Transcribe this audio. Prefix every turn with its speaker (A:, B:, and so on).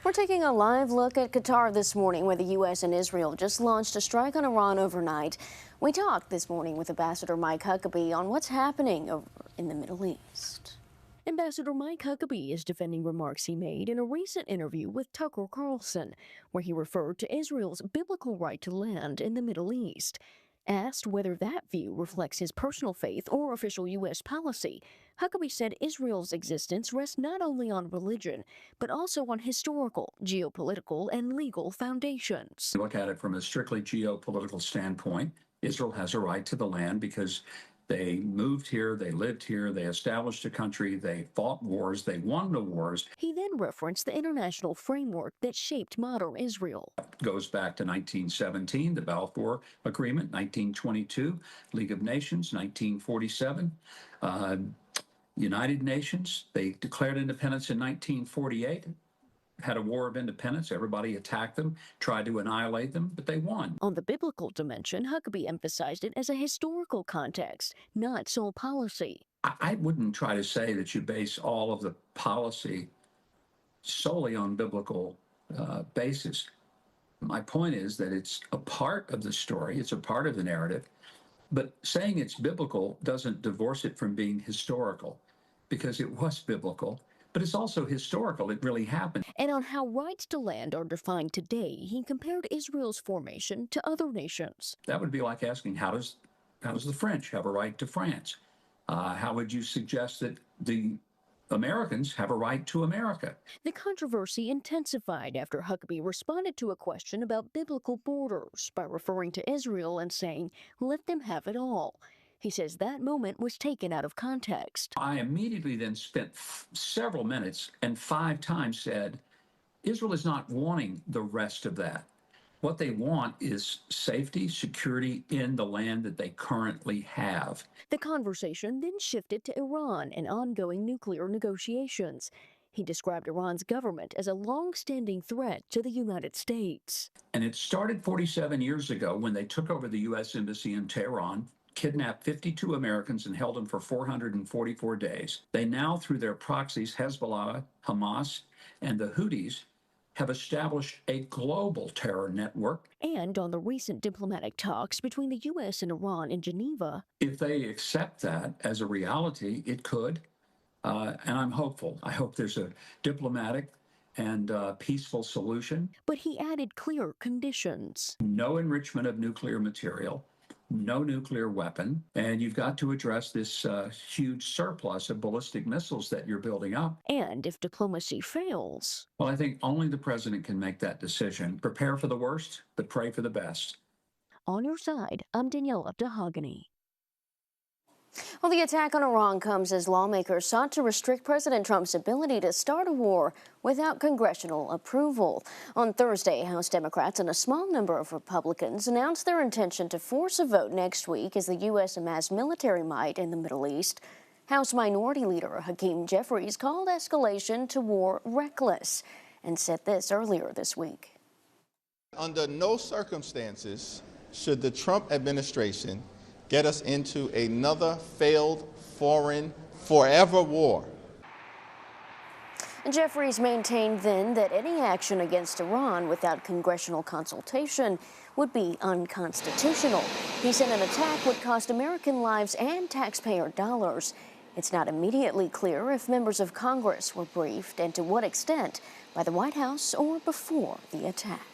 A: We're taking a live look at Qatar this morning, where the U.S. and Israel just launched a strike on Iran overnight. We talked this morning with Ambassador Mike Huckabee on what's happening over in the Middle East. Ambassador Mike Huckabee is defending remarks he made in a recent interview with Tucker Carlson, where he referred to Israel's biblical right to land in the Middle East. Asked whether that view reflects his personal faith or official U.S. policy, Huckabee said Israel's existence rests not only on religion, but also on historical, geopolitical, and legal foundations.
B: Look at it from a strictly geopolitical standpoint. Israel has a right to the land because they moved here, they lived here, they established a country, they fought wars, they won the wars.
A: He then referenced the international framework that shaped modern Israel.
B: It goes back to 1917, the Balfour Agreement, 1922, League of Nations, 1947, United Nations. They declared independence in 1948. Had a war of independence. Everybody attacked them, tried to annihilate them, but they won.
A: On the biblical dimension, Huckabee emphasized it as a historical context, not sole policy.
B: I wouldn't try to say that you base all of the policy solely on biblical basis. My point is that it's a part of the story, it's a part of the narrative, but saying it's biblical doesn't divorce it from being historical, because it was biblical. But it's also historical. It really happened.
A: And on how rights to land are defined today, he compared Israel's formation to other nations.
B: That would be like asking, how does the French have a right to France? How would you suggest that the Americans have a right to America?
A: The controversy intensified after Huckabee responded to a question about biblical borders by referring to Israel and saying, "Let them have it all." He says that moment was taken out of context.
B: I immediately then spent several minutes and 5 times said, Israel is not wanting the rest of that. What they want is safety, security in the land that they currently have.
A: The conversation then shifted to Iran and ongoing nuclear negotiations. He described Iran's government as a long-standing threat to the United States.
B: And it started 47 years ago when they took over the U.S. Embassy in Tehran, kidnapped 52 Americans and held them for 444 days. They now, through their proxies, Hezbollah, Hamas, and the Houthis, have established a global terror network.
A: And on the recent diplomatic talks between the U.S. and Iran in Geneva.
B: If they accept that as a reality, it could, and I'm hopeful. I hope there's a diplomatic and peaceful solution.
A: But he added clear conditions.
B: No enrichment of nuclear material. No nuclear weapon, and you've got to address this huge surplus of ballistic missiles that you're building up.
A: And if diplomacy fails?
B: Well, I think only the president can make that decision. Prepare for the worst, but pray for the best.
A: On your side, I'm Daniela DeHogany. Well, the attack on Iran comes as lawmakers sought to restrict President Trump's ability to start a war without congressional approval. On Thursday, House Democrats and a small number of Republicans announced their intention to force a vote next week as the U.S. amassed military might in the Middle East. House Minority Leader Hakeem Jeffries called escalation to war reckless and said this earlier this week.
C: Under no circumstances should the Trump administration get us into another failed foreign forever war.
A: Jeffries maintained then that any action against Iran without congressional consultation would be unconstitutional. He said an attack would cost American lives and taxpayer dollars. It's not immediately clear if members of Congress were briefed and to what extent by the White House or before the attack.